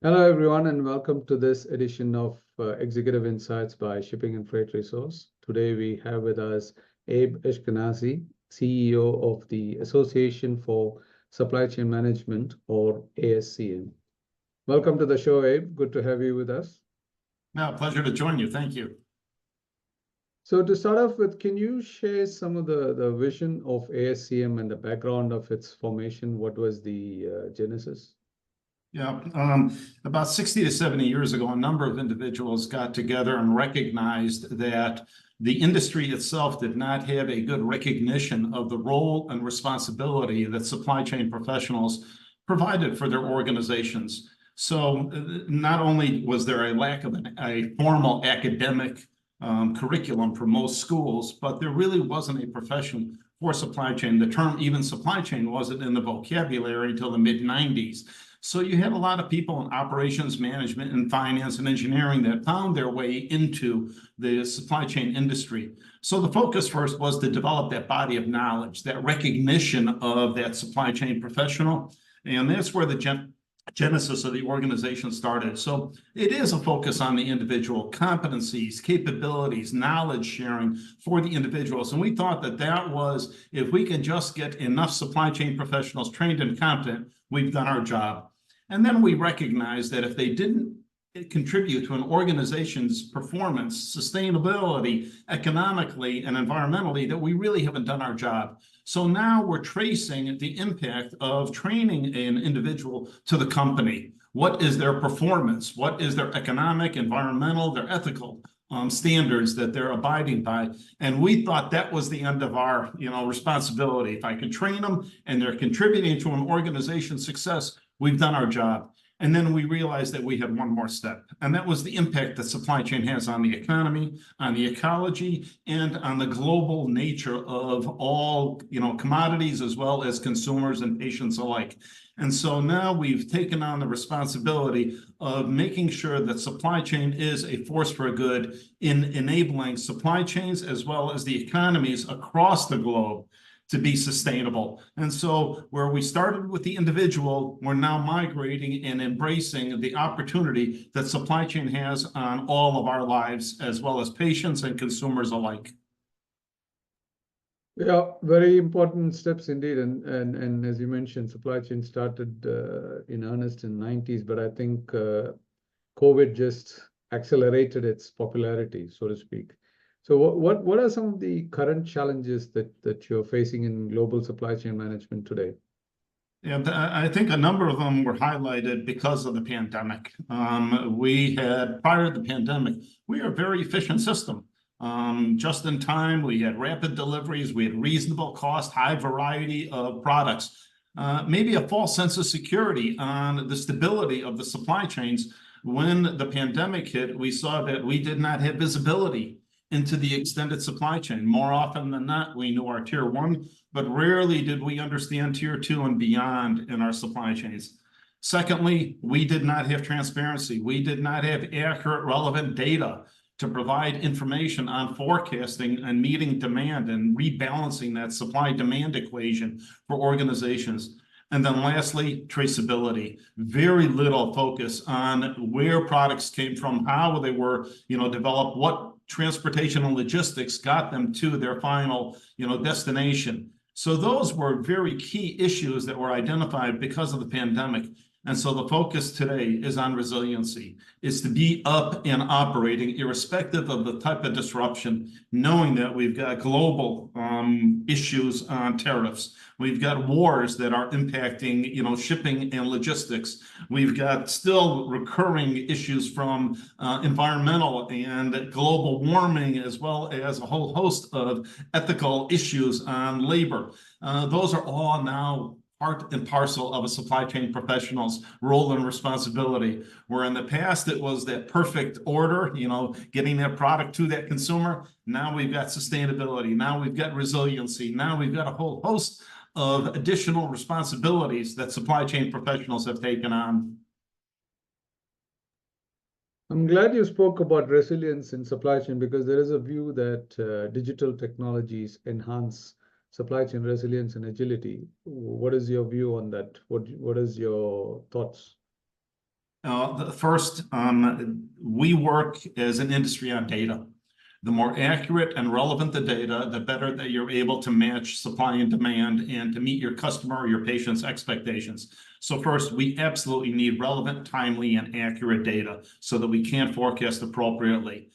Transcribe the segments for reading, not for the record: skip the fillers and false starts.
Hello, everyone, and welcome to this edition of Executive Insights by Shipping and Freight Resource. Today, we have with us Abe Eshkenazi, CEO of the Association for Supply Chain Management, or ASCM. Welcome to the show, Abe. Good to have you with us. No, pleasure to join you. Thank you. So to start off with, can you share some of the vision of ASCM and the background of its formation? What was the genesis? Yeah, about 60 to 70 years ago, a number of individuals got together and recognized that the industry itself did not have a good recognition of the role and responsibility that supply chain professionals provided for their organizations. So not only was there a lack of a formal academic curriculum for most schools, but there really wasn't a profession for supply chain. The term even supply chain wasn't in the vocabulary until the mid-90s. So you had a lot of people in operations management and finance and engineering that found their way into the supply chain industry. So the focus first was to develop that body of knowledge, that recognition of that supply chain professional. And that's where the genesis of the organization started. So it is a focus on the individual competencies, capabilities, knowledge sharing for the individuals. And we thought that that was, if we can just get enough supply chain professionals trained and competent, we've done our job. And then we recognized that if they didn't contribute to an organization's performance, sustainability, economically, and environmentally, that we really haven't done our job. So now we're tracing the impact of training an individual to the company. What is their performance? What is their economic, environmental, their ethical standards that they're abiding by? And we thought that was the end of our responsibility. If I could train them and they're contributing to an organization's success, we've done our job. And then we realized that we had one more step, and that was the impact that supply chain has on the economy, on the ecology, and on the global nature of all commodities as well as consumers and patients alike. And so now we've taken on the responsibility of making sure that supply chain is a force for good in enabling supply chains as well as the economies across the globe to be sustainable. And so where we started with the individual, we're now migrating and embracing the opportunity that supply chain has on all of our lives, as well as patients and consumers alike. Yeah, very important steps indeed. And as you mentioned, supply chain started in earnest in the 90s, but I think COVID just accelerated its popularity, so to speak. So what are some of the current challenges that you're facing in global supply chain management today? Yeah, I think a number of them were highlighted because of the pandemic. We had, prior to the pandemic, we are a very efficient system. Just in time, we had rapid deliveries, we had reasonable cost, high variety of products, maybe a false sense of security on the stability of the supply chains. When the pandemic hit, we saw that we did not have visibility into the extended supply chain. More often than not, we knew our tier one, but rarely did we understand tier two and beyond in our supply chains. Secondly, we did not have transparency. We did not have accurate, relevant data to provide information on forecasting and meeting demand and rebalancing that supply-demand equation for organizations. And then lastly, traceability. Very little focus on where products came from, how they were developed, what transportation and logistics got them to their final destination. So those were very key issues that were identified because of the pandemic. And so the focus today is on resiliency, is to be up and operating irrespective of the type of disruption, knowing that we've got global issues on tariffs. We've got wars that are impacting, shipping and logistics. We've got still recurring issues from environmental and global warming, as well as a whole host of ethical issues on labor. Those are all now part and parcel of a supply chain professional's role and responsibility, where in the past it was that perfect order, getting that product to that consumer. Now we've got sustainability. Now we've got resiliency. Now we've got a whole host of additional responsibilities that supply chain professionals have taken on. I'm glad you spoke about resilience in supply chain, because there is a view that digital technologies enhance supply chain resilience and agility. What is your view on that? What is your thoughts? First, we work as an industry on data. The more accurate and relevant the data, the better that you're able to match supply and demand and to meet your customer or your patient's expectations. So first, we absolutely need relevant, timely, and accurate data so that we can forecast appropriately.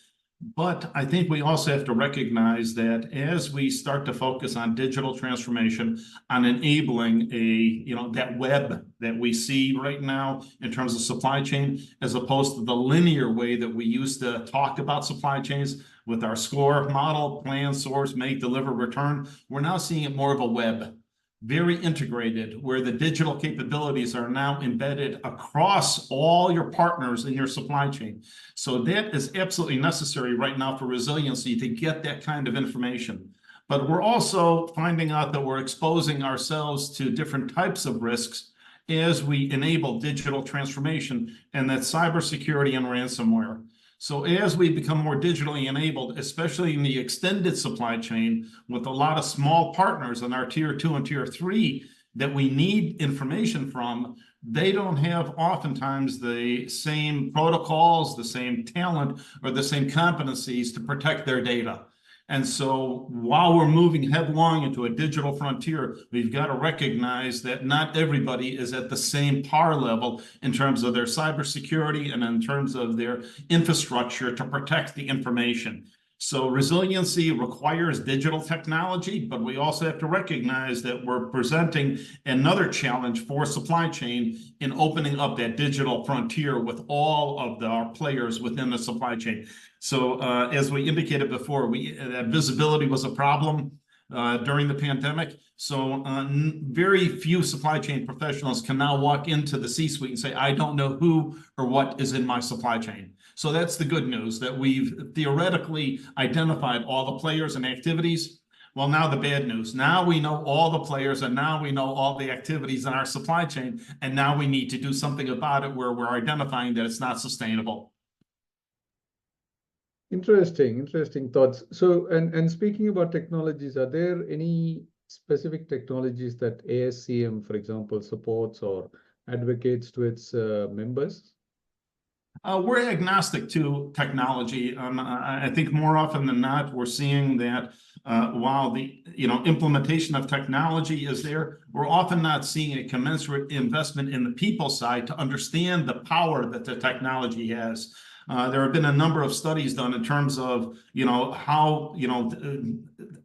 But I think we also have to recognize that as we start to focus on digital transformation, on enabling that web that we see right now in terms of supply chain, as opposed to the linear way that we used to talk about supply chains with our SCORE model, plan, source, make, deliver, return, we're now seeing it more of a web. Very integrated, where the digital capabilities are now embedded across all your partners in your supply chain. So that is absolutely necessary right now for resiliency to get that kind of information. But we're also finding out that we're exposing ourselves to different types of risks as we enable digital transformation, and that's cybersecurity and ransomware. So as we become more digitally enabled, especially in the extended supply chain with a lot of small partners in our tier 2 and tier 3 that we need information from, they don't have oftentimes the same protocols, the same talent, or the same competencies to protect their data. And so while we're moving headlong into a digital frontier, we've got to recognize that not everybody is at the same par level in terms of their cybersecurity and in terms of their infrastructure to protect the information. So resiliency requires digital technology, but we also have to recognize that we're presenting another challenge for supply chain in opening up that digital frontier with all of our players within the supply chain. So as we indicated before, that visibility was a problem during the pandemic. So very few supply chain professionals can now walk into the C-suite and say, I don't know who or what is in my supply chain. So that's the good news, that we've theoretically identified all the players and activities. Well, now the bad news. Now we know all the players, and now we know all the activities in our supply chain, and now we need to do something about it where we're identifying that it's not sustainable. Interesting thoughts. So, and speaking about technologies, are there any specific technologies that ASCM, for example, supports or advocates to its members? We're agnostic to technology. I think more often than not, we're seeing that while the implementation of technology is there, we're often not seeing a commensurate investment in the people side to understand the power that the technology has. There have been a number of studies done in terms of how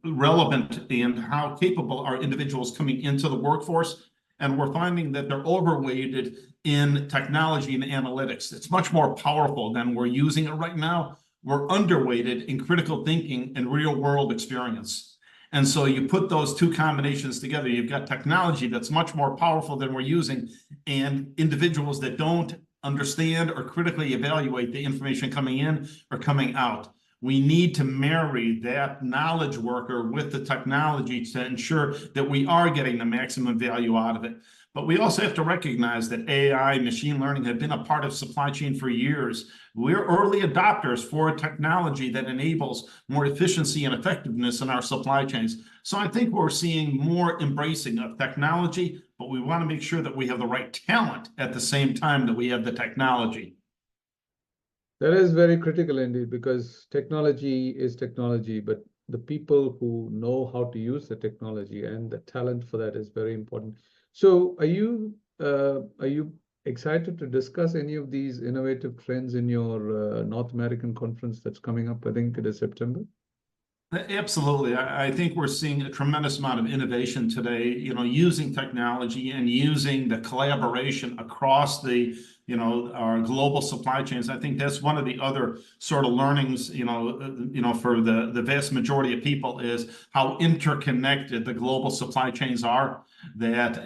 relevant and how capable are individuals coming into the workforce. And we're finding that they're overweighted in technology and analytics. It's much more powerful than we're using it right now. We're underweighted in critical thinking and real world experience. And so you put those two combinations together, you've got technology that's much more powerful than we're using, and individuals that don't understand or critically evaluate the information coming in or coming out. We need to marry that knowledge worker with the technology to ensure that we are getting the maximum value out of it. But we also have to recognize that AI, machine learning have been a part of supply chain for years. We're early adopters for a technology that enables more efficiency and effectiveness in our supply chains. So I think we're seeing more embracing of technology, but we want to make sure that we have the right talent at the same time that we have the technology. That is very critical indeed, because technology is technology, but the people who know how to use the technology and the talent for that is very important. So are you excited to discuss any of these innovative trends in your North American conference that's coming up? I think it is September. Absolutely. I think we're seeing a tremendous amount of innovation today, using technology and using the collaboration across our global supply chains. I think that's one of the other sort of learnings, for the vast majority of people, is how interconnected the global supply chains are, that,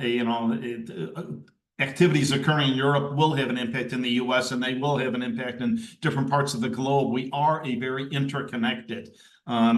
activities occurring in Europe will have an impact in the US, and they will have an impact in different parts of the globe. We are a very interconnected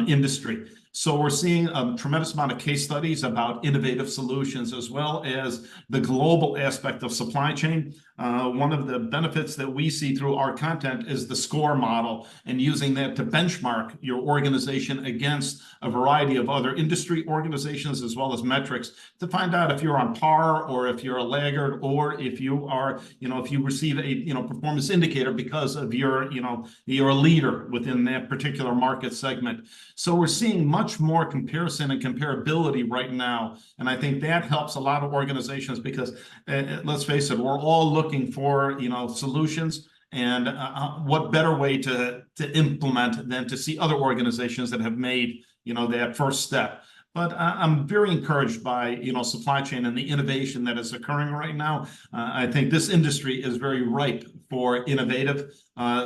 industry. So we're seeing a tremendous amount of case studies about innovative solutions, as well as the global aspect of supply chain. One of the benefits that we see through our content is the SCORE model, and using that to benchmark your organization against a variety of other industry organizations, as well as metrics, to find out if you're on par, or if you're a laggard, or if you are, if you receive a, performance indicator because of your, you're a leader within that particular market segment. So we're seeing much more comparison and comparability right now. And I think that helps a lot of organizations because, let's face it, we're all looking for, solutions. And what better way to implement than to see other organizations that have made, that first step. But I'm very encouraged by, supply chain and the innovation that is occurring right now. I think this industry is very ripe for innovative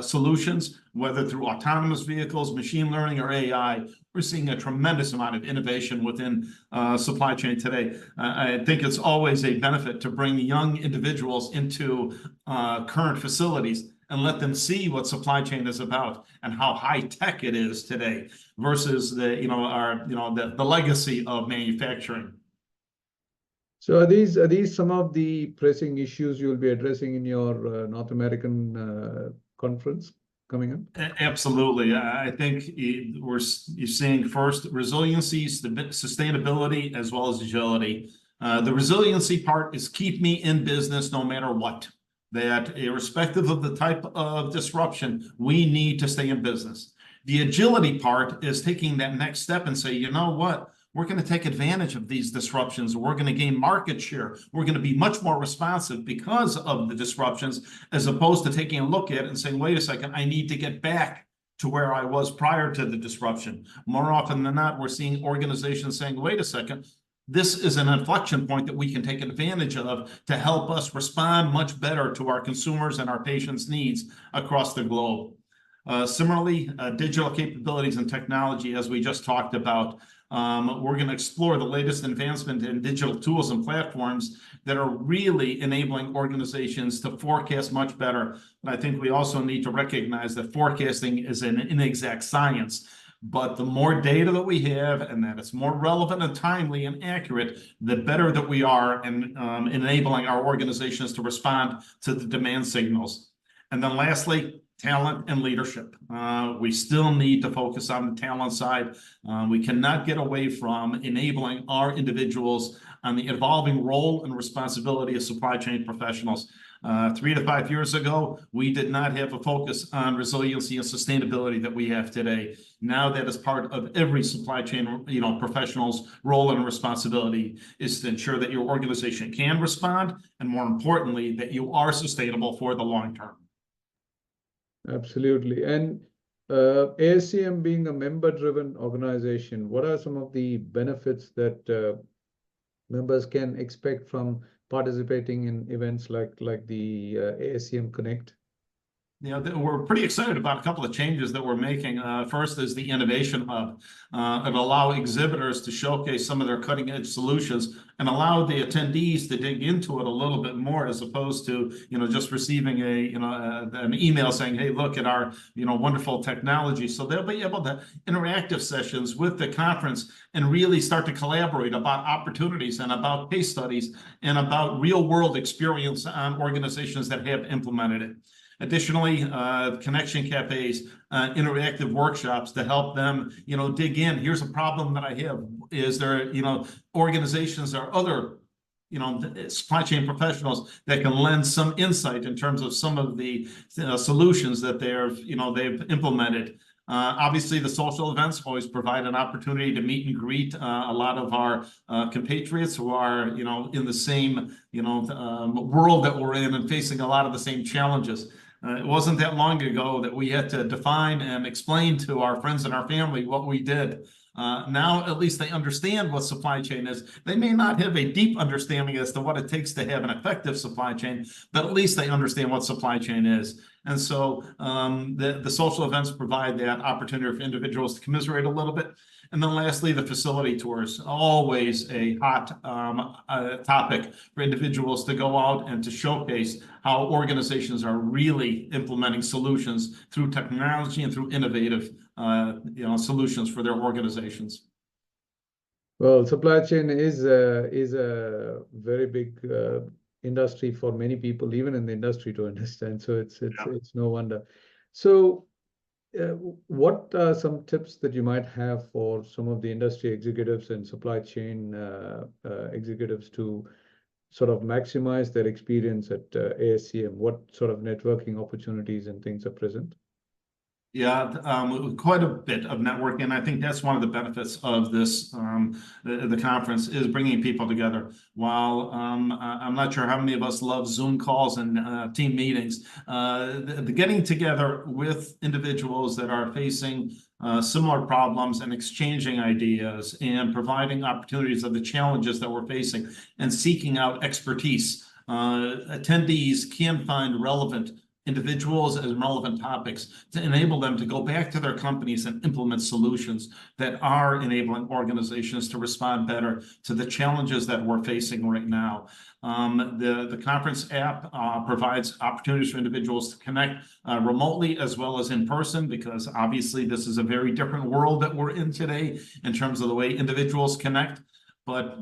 solutions, whether through autonomous vehicles, machine learning, or AI. We're seeing a tremendous amount of innovation within supply chain today. I think it's always a benefit to bring young individuals into current facilities and let them see what supply chain is about and how high tech it is today versus the legacy of manufacturing. So are these some of the pressing issues you'll be addressing in your North American conference coming up? Absolutely. I think you're seeing first resiliency, sustainability, as well as agility. The resiliency part is keep me in business no matter what. That irrespective of the type of disruption, we need to stay in business. The agility part is taking that next step and say, you know what? We're going to take advantage of these disruptions. We're going to gain market share. We're going to be much more responsive because of the disruptions, as opposed to taking a look at it and saying, wait a second, I need to get back to where I was prior to the disruption. More often than not, we're seeing organizations saying, wait a second, this is an inflection point that we can take advantage of to help us respond much better to our consumers and our patients' needs across the globe. Similarly, digital capabilities and technology, as we just talked about, we're going to explore the latest advancement in digital tools and platforms that are really enabling organizations to forecast much better. And I think we also need to recognize that forecasting is an inexact science. But the more data that we have and that it's more relevant and timely and accurate, the better that we are in enabling our organizations to respond to the demand signals. And then lastly, talent and leadership. We still need to focus on the talent side. We cannot get away from enabling our individuals on the evolving role and responsibility of supply chain professionals. 3 to 5 years ago, we did not have a focus on resiliency and sustainability that we have today. Now that is part of every supply chain, professional's role and responsibility is to ensure that your organization can respond, and more importantly, that you are sustainable for the long term. Absolutely. And ASCM being a member-driven organization, what are some of the benefits that members can expect from participating in events like the ASCM Connect? We're pretty excited about a couple of changes that we're making. First is the Innovation Hub. It'll allow exhibitors to showcase some of their cutting-edge solutions and allow the attendees to dig into it a little bit more, as opposed to just receiving an email saying, hey, look at our wonderful technology. So they'll be able to interactive sessions with the conference and really start to collaborate about opportunities and about case studies and about real-world experience on organizations that have implemented it. Additionally, connection cafes, interactive workshops to help them, dig in. Here's a problem that I have. Is there, organizations or other, supply chain professionals that can lend some insight in terms of some of the solutions that they've implemented. Obviously, the social events always provide an opportunity to meet and greet a lot of our compatriots who are, in the same, world that we're in and facing a lot of the same challenges. It wasn't that long ago that we had to define and explain to our friends and our family what we did. Now, at least they understand what supply chain is. They may not have a deep understanding as to what it takes to have an effective supply chain, but at least they understand what supply chain is. And so the social events provide that opportunity for individuals to commiserate a little bit. And then lastly, the facility tours, always a hot topic for individuals to go out and to showcase how organizations are really implementing solutions through technology and through innovative solutions for their organizations. Well, supply chain is a very big industry for many people, even in the industry, to understand. So Yeah. it's no wonder. So what are some tips that you might have for some of the industry executives and supply chain executives to sort of maximize their experience at ASCM? What sort of networking opportunities and things are present? Yeah, quite a bit of networking. I think that's one of the benefits of this, the conference, is bringing people together. While I'm not sure how many of us love Zoom calls and team meetings, the getting together with individuals that are facing similar problems and exchanging ideas and providing opportunities of the challenges that we're facing and seeking out expertise. Attendees can find relevant individuals as relevant topics to enable them to go back to their companies and implement solutions that are enabling organizations to respond better to the challenges that we're facing right now. The conference app provides opportunities for individuals to connect remotely as well as in person, because obviously this is a very different world that we're in today in terms of the way individuals connect. But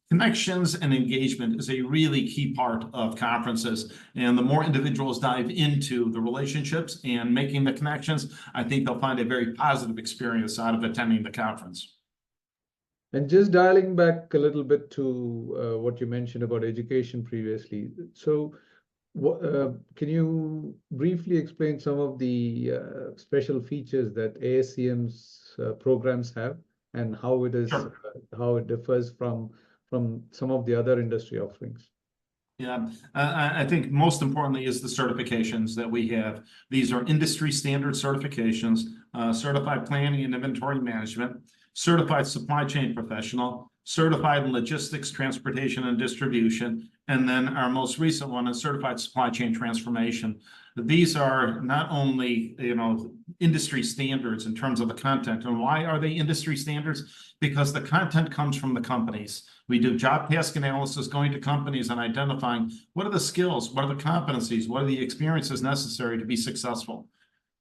connections and engagement is a really key part of conferences. And the more individuals dive into the relationships and making the connections, I think they'll find a very positive experience out of attending the conference. And just dialing back a little bit to what you mentioned about education previously. So can you briefly explain some of the special features that ASCM's programs have, and how it is Sure. How it differs from some of the other industry offerings? Yeah, I think most importantly is the certifications that we have. These are industry standard certifications, certified planning and inventory management, certified supply chain professional, certified in logistics, transportation, and distribution, and then our most recent one is certified supply chain transformation. These are not only, industry standards in terms of the content. And why are they industry standards? Because the content comes from the companies. We do job task analysis going to companies and identifying what are the skills, what are the competencies, what are the experiences necessary to be successful.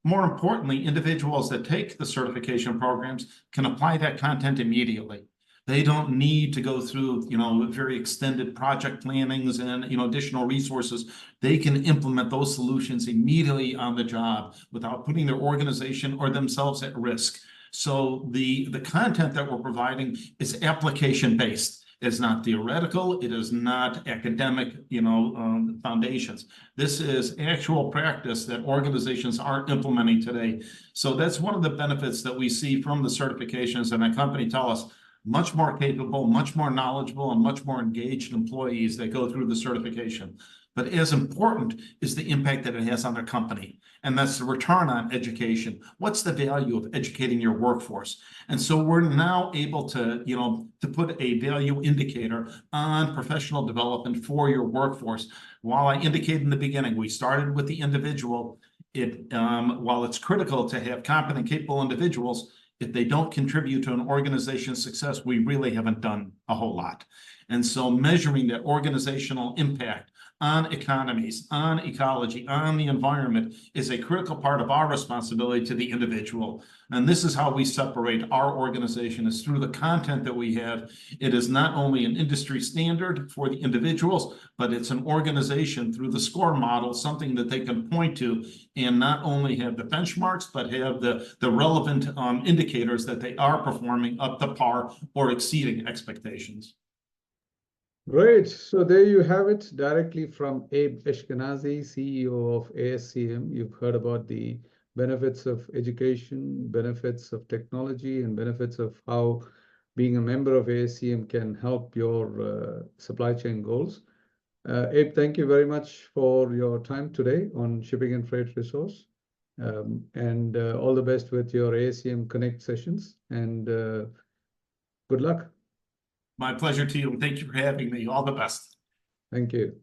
More importantly, individuals that take the certification programs can apply that content immediately. They don't need to go through, very extended project plannings and, additional resources. They can implement those solutions immediately on the job without putting their organization or themselves at risk. So the content that we're providing is application-based. It's not theoretical. It is not academic, foundations. This is actual practice that organizations are implementing today. So that's one of the benefits that we see from the certifications, and a company tell us much more capable, much more knowledgeable, and much more engaged employees that go through the certification. But as important is the impact that it has on their company. And that's the return on education. What's the value of educating your workforce? And so we're now able to, to put a value indicator on professional development for your workforce. While I indicated in the beginning, we started with the individual. While it's critical to have competent, capable individuals, if they don't contribute to an organization's success, we really haven't done a whole lot. And so measuring that organizational impact on economies, on ecology, on the environment is a critical part of our responsibility to the individual. And this is how we separate our organization, is through the content that we have. It is not only an industry standard for the individuals, but it's an organization through the SCORE model, something that they can point to and not only have the benchmarks, but have the relevant indicators that they are performing up to par or exceeding expectations. Great. So there you have it, directly from Abe Eshkenazi, CEO of ASCM. You've heard about the benefits of education, benefits of technology, and benefits of how being a member of ASCM can help your supply chain goals. Abe, thank you very much for your time today on Shipping and Freight Resource. And all the best with your ASCM Connect sessions, and good luck. My pleasure to you, and thank you for having me. All the best. Thank you.